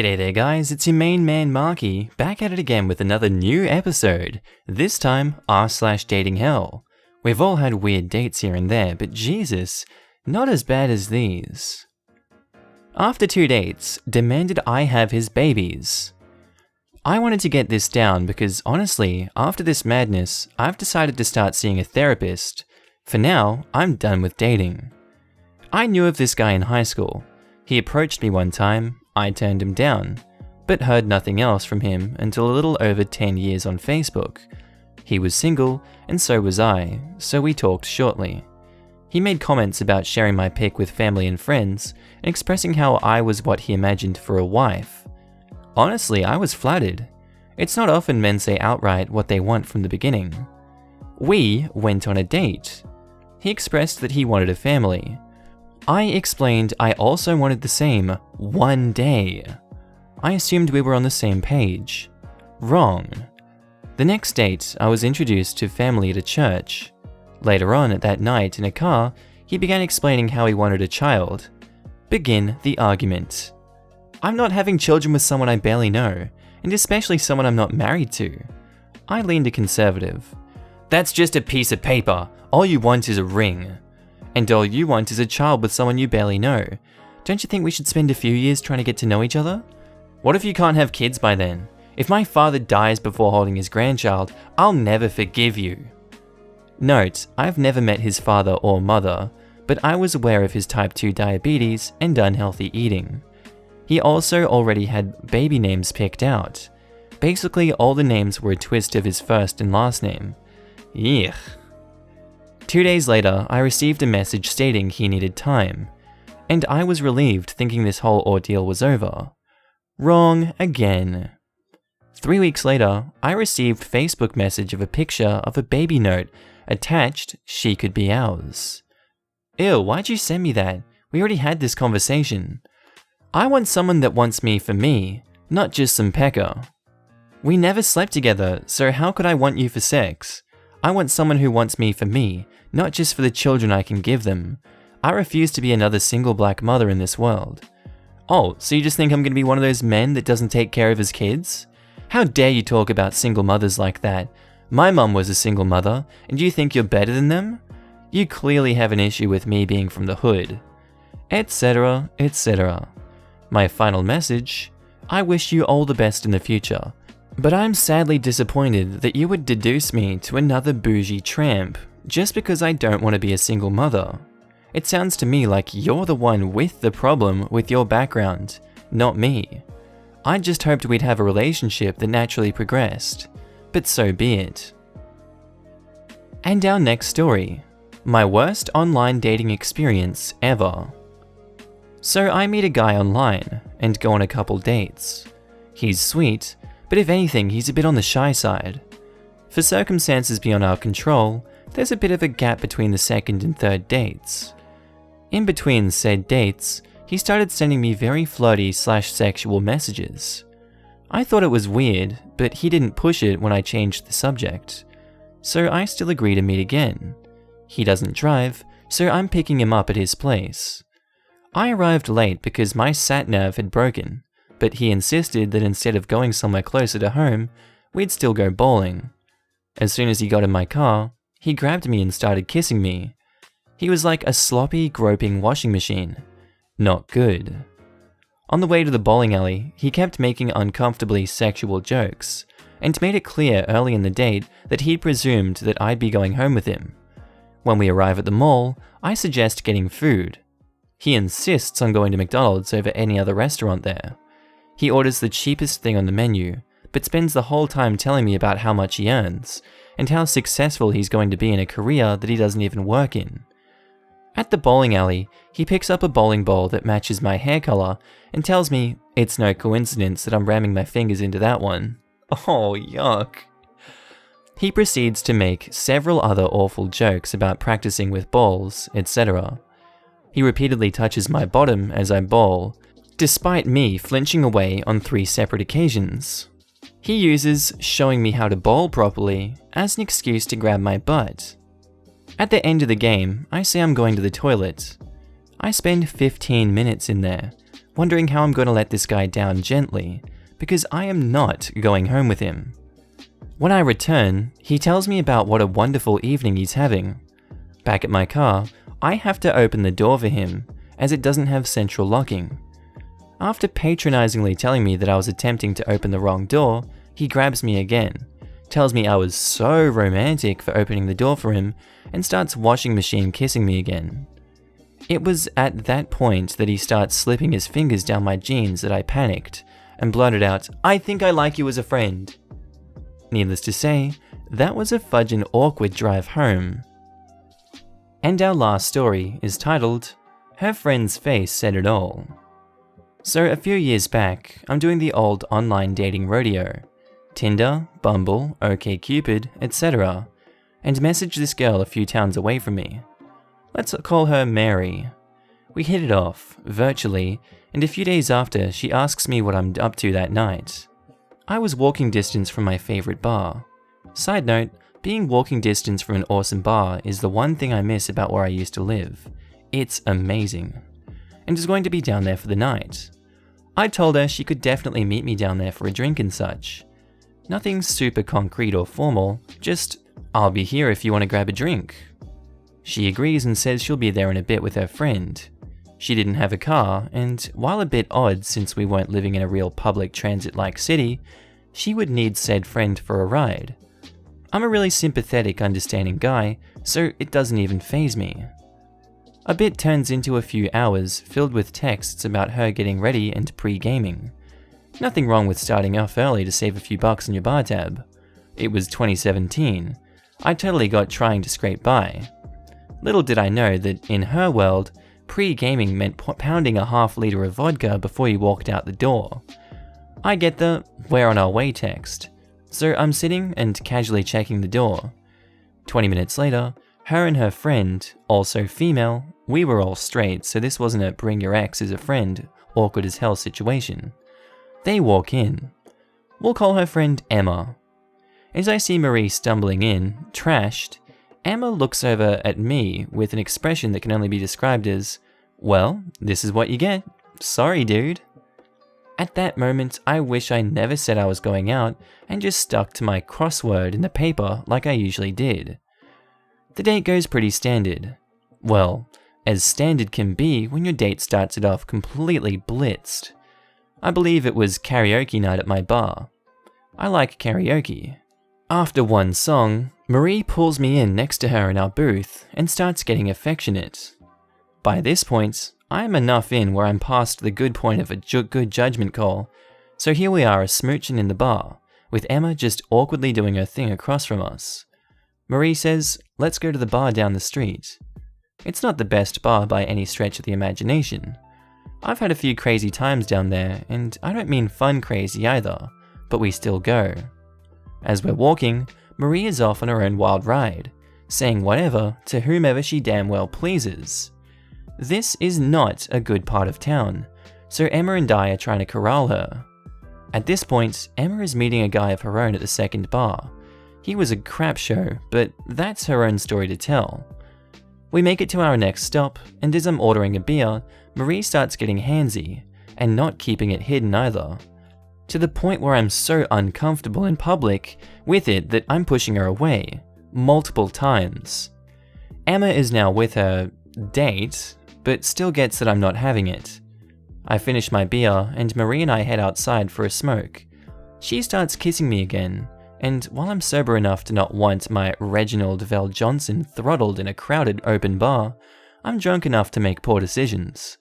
G'day there guys, it's your main man Marky, back at it again with another new episode, this time r/Datinghell. We've all had weird dates here and there, but Jesus, not as bad as these. After 2 dates, demanded I have his babies. I wanted to get this down because honestly, after this madness, I've decided to start seeing a therapist. For now, I'm done with dating. I knew of this guy in high school. He approached me one time. I turned him down, but heard nothing else from him until a little over 10 years on Facebook. He was single, and so was I, so we talked shortly. He made comments about sharing my pic with family and friends, and expressing how I was what he imagined for a wife. Honestly, I was flattered. It's not often men say outright what they want from the beginning. We went on a date. He expressed that he wanted a family. I explained I also wanted the same one day. I assumed we were on the same page. Wrong. The next date, I was introduced to family at a church. Later on at that night in a car, he began explaining how he wanted a child. Begin the argument. I'm not having children with someone I barely know, and especially someone I'm not married to. I leaned a conservative. That's just a piece of paper. All you want is a ring. And all you want is a child with someone you barely know. Don't you think we should spend a few years trying to get to know each other? What if you can't have kids by then? If my father dies before holding his grandchild, I'll never forgive you. Note, I've never met his father or mother, but I was aware of his type 2 diabetes and unhealthy eating. He also already had baby names picked out. Basically, all the names were a twist of his first and last name. Yuck. 2 days later, I received a message stating he needed time, and I was relieved thinking this whole ordeal was over. Wrong again. 3 weeks later, I received Facebook message of a picture of a baby note attached, she could be ours. Ew, why'd you send me that? We already had this conversation. I want someone that wants me for me, not just some pecker. We never slept together, so how could I want you for sex? I want someone who wants me for me, not just for the children I can give them. I refuse to be another single black mother in this world. Oh, so you just think I'm gonna be one of those men that doesn't take care of his kids? How dare you talk about single mothers like that? My mum was a single mother, and you think you're better than them? You clearly have an issue with me being from the hood. Etc, etc. My final message, I wish you all the best in the future. But I'm sadly disappointed that you would deduce me to another bougie tramp just because I don't want to be a single mother. It sounds to me like you're the one with the problem with your background, not me. I just hoped we'd have a relationship that naturally progressed, but so be it. And our next story, my worst online dating experience ever. So I meet a guy online and go on a couple dates. He's sweet, but if anything, he's a bit on the shy side. For circumstances beyond our control, there's a bit of a gap between the second and third dates. In between said dates, he started sending me very flirty/sexual messages. I thought it was weird, but he didn't push it when I changed the subject. So I still agree to meet again. He doesn't drive, so I'm picking him up at his place. I arrived late because my sat-nav had broken, but he insisted that instead of going somewhere closer to home, we'd still go bowling. As soon as he got in my car, he grabbed me and started kissing me. He was like a sloppy, groping washing machine. Not good. On the way to the bowling alley, he kept making uncomfortably sexual jokes, and made it clear early in the date that he'd presumed that I'd be going home with him. When we arrive at the mall, I suggest getting food. He insists on going to McDonald's over any other restaurant there. He orders the cheapest thing on the menu, but spends the whole time telling me about how much he earns, and how successful he's going to be in a career that he doesn't even work in. At the bowling alley, he picks up a bowling ball that matches my hair color and tells me it's no coincidence that I'm ramming my fingers into that one. Oh, yuck. He proceeds to make several other awful jokes about practicing with balls, etc. He repeatedly touches my bottom as I bowl, despite me flinching away on 3 separate occasions. He uses showing me how to bowl properly as an excuse to grab my butt. At the end of the game, I say I'm going to the toilet. I spend 15 minutes in there, wondering how I'm going to let this guy down gently, because I am not going home with him. When I return, he tells me about what a wonderful evening he's having. Back at my car, I have to open the door for him, as it doesn't have central locking. After patronizingly telling me that I was attempting to open the wrong door, he grabs me again, tells me I was so romantic for opening the door for him, and starts washing machine kissing me again. It was at that point that he starts slipping his fingers down my jeans that I panicked, and blurted out, "I think I like you as a friend." Needless to say, that was a fudgin' awkward drive home. And our last story is titled, Her Friend's Face Said It All. So a few years back, I'm doing the old online dating rodeo, Tinder, Bumble, OkCupid, etc., and message this girl a few towns away from me. Let's call her Mary. We hit it off, virtually, and a few days after, she asks me what I'm up to that night. I was walking distance from my favorite bar. Side note, being walking distance from an awesome bar is the one thing I miss about where I used to live. It's amazing. And is going to be down there for the night. I told her she could definitely meet me down there for a drink and such. Nothing super concrete or formal, just, I'll be here if you want to grab a drink. She agrees and says she'll be there in a bit with her friend. She didn't have a car, and while a bit odd since we weren't living in a real public transit-like city, she would need said friend for a ride. I'm a really sympathetic, understanding guy, so it doesn't even faze me. A bit turns into a few hours filled with texts about her getting ready and pre-gaming. Nothing wrong with starting off early to save a few bucks on your bar tab. It was 2017. I totally got trying to scrape by. Little did I know that in her world, pre-gaming meant pounding a half-liter of vodka before you walked out the door. I get the "we're on our way" text, so I'm sitting and casually checking the door. 20 minutes later, her and her friend, also female, we were all straight, so this wasn't a bring your ex as a friend, awkward as hell situation. They walk in. We'll call her friend Emma. As I see Marie stumbling in, trashed, Emma looks over at me with an expression that can only be described as, "Well, this is what you get. Sorry, dude." At that moment, I wish I never said I was going out and just stuck to my crossword in the paper like I usually did. The date goes pretty standard. Well, as standard can be when your date starts it off completely blitzed. I believe it was karaoke night at my bar. I like karaoke. After one song, Marie pulls me in next to her in our booth and starts getting affectionate. By this point, I am enough in where I'm past the good point of a good judgment call, so here we are smooching in the bar, with Emma just awkwardly doing her thing across from us. Marie says, "Let's go to the bar down the street." It's not the best bar by any stretch of the imagination. I've had a few crazy times down there, and I don't mean fun crazy either, but we still go. As we're walking, Marie is off on her own wild ride, saying whatever to whomever she damn well pleases. This is not a good part of town, so Emma and I are trying to corral her. At this point, Emma is meeting a guy of her own at the second bar. He was a crap show, but that's her own story to tell. We make it to our next stop, and as I'm ordering a beer, Marie starts getting handsy, and not keeping it hidden either. To the point where I'm so uncomfortable in public with it that I'm pushing her away, multiple times. Emma is now with her date, but still gets that I'm not having it. I finish my beer, and Marie and I head outside for a smoke. She starts kissing me again, and while I'm sober enough to not want my Reginald Vell Johnson throttled in a crowded open bar, I'm drunk enough to make poor decisions.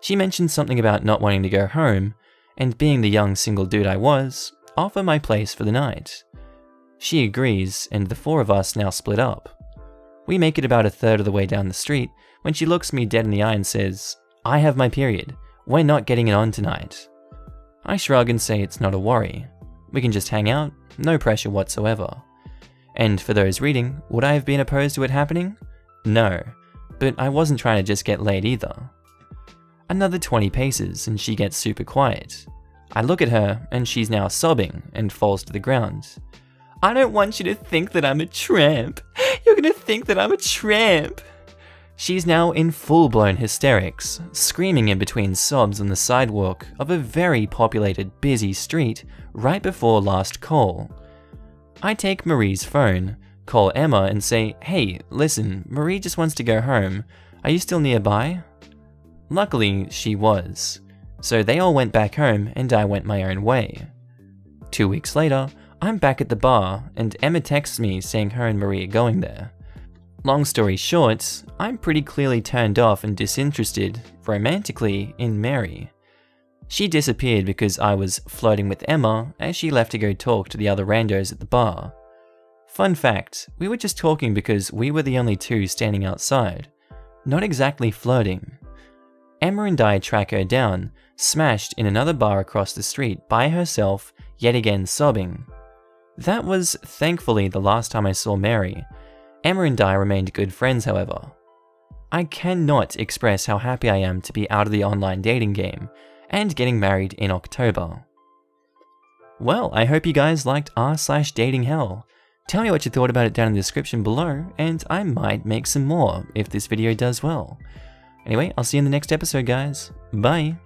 She mentioned something about not wanting to go home, and being the young single dude I was, offer my place for the night. She agrees, and the four of us now split up. We make it about a third of the way down the street when she looks me dead in the eye and says, "I have my period. We're not getting it on tonight." I shrug and say it's not a worry. We can just hang out, no pressure whatsoever. And for those reading, would I have been opposed to it happening? No, but I wasn't trying to just get laid either. Another 20 paces and she gets super quiet. I look at her and she's now sobbing and falls to the ground. "I don't want you to think that I'm a tramp. You're gonna think that I'm a tramp." She's now in full-blown hysterics, screaming in between sobs on the sidewalk of a very populated, busy street right before last call. I take Marie's phone, call Emma and say, "Hey, listen, Marie just wants to go home. Are you still nearby?" Luckily, she was. So they all went back home and I went my own way. 2 weeks later, I'm back at the bar and Emma texts me saying her and Marie are going there. Long story short, I'm pretty clearly turned off and disinterested, romantically, in Mary. She disappeared because I was flirting with Emma as she left to go talk to the other randos at the bar. Fun fact, we were just talking because we were the only two standing outside. Not exactly flirting. Emma and I track her down, smashed in another bar across the street by herself, yet again sobbing. That was thankfully the last time I saw Mary. Emma and I remained good friends, however. I cannot express how happy I am to be out of the online dating game and getting married in October. Well, I hope you guys liked r/datinghell. Tell me what you thought about it down in the description below, and I might make some more if this video does well. Anyway, I'll see you in the next episode, guys. Bye!